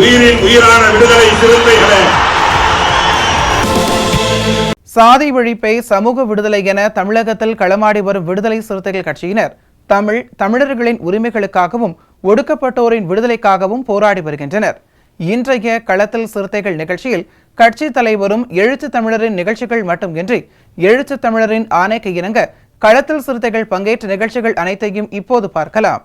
உயிரின் உயிரான விடுதலை சிறுத்தைகளே. சாதி ஒழிப்பை சமூக விடுதலை என தமிழகத்தில் களமாடி வரும் விடுதலை சிறுத்தைகள் கட்சியினர் தமிழர்களின் உரிமைகளுக்காகவும் ஒடுக்கப்பட்டோரின் விடுதலைக்காகவும் போராடி வருகின்றனர். இன்றைய களத்தில் சிறுத்தைகள் நிகழ்ச்சியில் கட்சி தலைவரும் எழுத்து தமிழரின் நிகழ்ச்சிகள் மட்டுமின்றி எழுத்து தமிழரின் ஆணைக்கு இணங்க களத்தில் சிறுத்தைகள் பங்கேற்ற நிகழ்ச்சிகள் அனைத்தையும் இப்போது பார்க்கலாம்.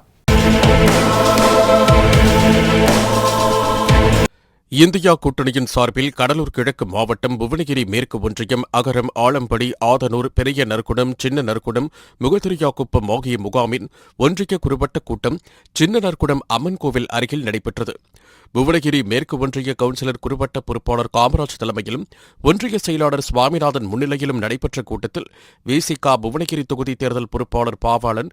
இந்தியா கூட்டணியின் சார்பில் கடலூர் கிழக்கு மாவட்டம் புவனகிரி மேற்கு ஒன்றியம் அகரம் ஆலம்படி ஆதனூர் பெரிய நற்குடம் சின்ன நற்குடம் முகத்திரியாக்குப்பம் ஆகிய முகாமின் ஒன்றிய குறுவட்ட கூட்டம் சின்ன நற்குடம் அம்மன் கோவில் அருகில் நடைபெற்றது. புவனகிரி மேற்கு ஒன்றிய கவுன்சிலர் குறுவட்ட பொறுப்பாளர் காமராஜ் தலைமையிலும் ஒன்றிய செயலாளர் சுவாமிநாதன் முன்னிலையிலும் நடைபெற்ற கூட்டத்தில் விசிக புவனகிரி தொகுதி தேர்தல் பொறுப்பாளர் பாவாளன்,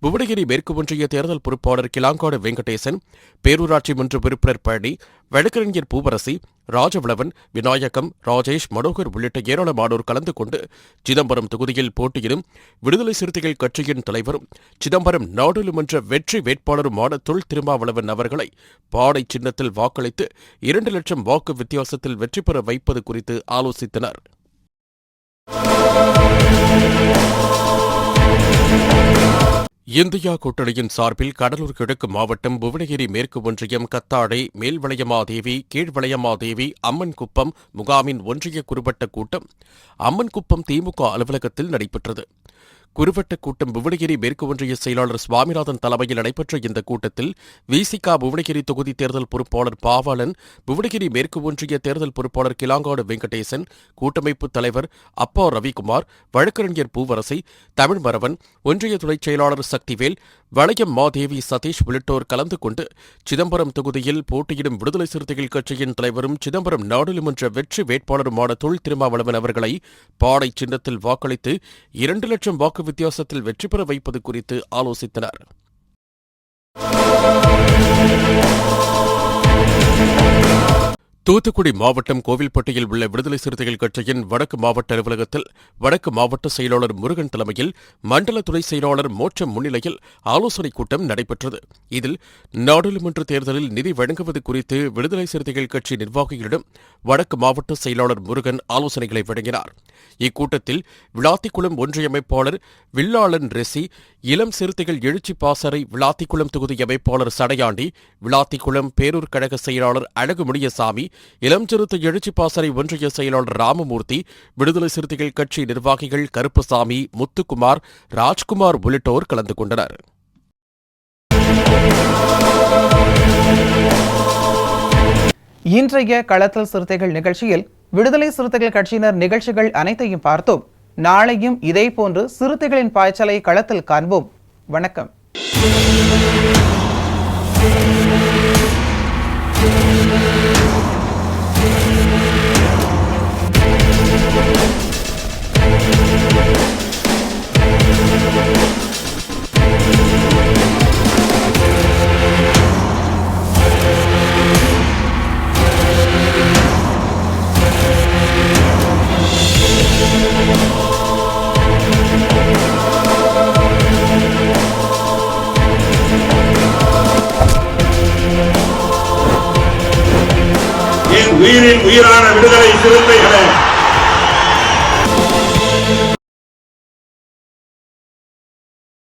புவனகிரி மேற்கு ஒன்றிய தேர்தல் பொறுப்பாளர் கிளாங்காடு வெங்கடேசன், பேரூராட்சி மன்ற உறுப்பினர் பழனி, வழக்கறிஞர் பூவரசி, ராஜவளவன், விநாயகம், ராஜேஷ், மனோகர் உள்ளிட்ட ஏராளமானோர் கலந்து கொண்டு சிதம்பரம் தொகுதியில் போட்டியிடும் விடுதலை சிறுத்தைகள் கட்சியின் தலைவரும் சிதம்பரம் நாடாளுமன்ற வெற்றி வேட்பாளருமான தொல் திருமாவளவன் அவர்களை பாடை சின்னத்தில் வாக்களித்து 2 லட்சம் வாக்கு வித்தியாசத்தில் வெற்றி பெற வைப்பது குறித்து ஆலோசித்தனர். இந்தியா கூட்டணியின் சார்பில் கடலூர் கிழக்கு மாவட்டம் புவனகிரி மேற்கு ஒன்றியம் கத்தாடை மேல்வளையமாதேவி கீழ்வளையமாதேவி அம்மன்குப்பம் முகாமின் ஒன்றிய குறுவட்ட கூட்டம் அம்மன்குப்பம் திமுக அலுவலகத்தில் நடைபெற்றது. குறுவட்ட கூட்டம் புவனகிரி மேற்கு ஒன்றிய செயலாளர் சுவாமிநாதன் தலைமையில் நடைபெற்ற இந்த கூட்டத்தில் விசிக புவனகிரி தொகுதி தேர்தல் பொறுப்பாளர் பாவாளன், புவனகிரி மேற்கு ஒன்றிய தேர்தல் பொறுப்பாளர் கிளாங்காடு வெங்கடேசன், கூட்டமைப்பு தலைவர் அப்பா ரவிக்குமார், வழக்கறிஞர் பூவரசி, தமிழ்மரவன், ஒன்றிய துணைச் செயலாளர் சக்திவேல், வளையம் மாதேவி சதீஷ் உள்ளிட்டோர் கலந்து கொண்டு சிதம்பரம் தொகுதியில் போட்டியிடும் விடுதலை சிறுத்தைகள் கட்சியின் தலைவரும் சிதம்பரம் நாடாளுமன்ற வெற்றி வேட்பாளருமான தொல் திருமாவளவன் அவர்களை பாடை சின்னத்தில் வாக்களித்து 2 லட்சம் வாக்கு வித்தியாசத்தில் வெற்றி பெற வைப்பது குறித்து ஆலோசித்தனர். தூத்துக்குடி மாவட்டம் கோவில்பட்டியில் உள்ள விடுதலை சிறுத்தைகள் கட்சியின் வடக்கு மாவட்ட அலுவலகத்தில் வடக்கு மாவட்ட செயலாளர் முருகன் தலைமையில் மண்டல துணை செயலாளர் மோட்சம் முன்னிலையில் ஆலோசனைக் கூட்டம் நடைபெற்றது. இதில் நாடாளுமன்ற தேர்தலில் நிதி வழங்குவது குறித்து விடுதலை சிறுத்தைகள் கட்சி நிர்வாகிகளிடம் வடக்கு மாவட்ட செயலாளர் முருகன் ஆலோசனைகளை வழங்கினார். இக்கூட்டத்தில் விளாத்திக்குளம் ஒன்றிய அமைப்பாளர் வில்லாளன் ரெசி, இளம் சிறுத்தைகள் எழுச்சி பாசறை விளாத்திக்குளம் தொகுதி அமைப்பாளர் சடையாண்டி, விளாத்திக்குளம் பேரூர் கழக செயலாளர் அழகு முனியசாமி, இளம் சிறுத்தை எழுச்சி பாசறை ஒன்றிய செயலாளர் ராமமூர்த்தி, விடுதலை சிறுத்தைகள் கட்சி நிர்வாகிகள் கருப்பசாமி, முத்துக்குமார், ராஜ்குமார் உள்ளிட்டோர் கலந்து கொண்டனர். இன்றைய களத்தில் சிறுத்தைகள் நிகழ்ச்சியில் விடுதலை சிறுத்தைகள் கட்சியினர் நிகழ்ச்சிகள் அனைத்தையும் பார்த்தோம். நாளையும் இதேபோன்று சிறுத்தைகளின் பாய்ச்சலை களத்தில் காண்போம். வணக்கம். உயிரின் உயிரான விடுதலை சிறுத்தைகளே.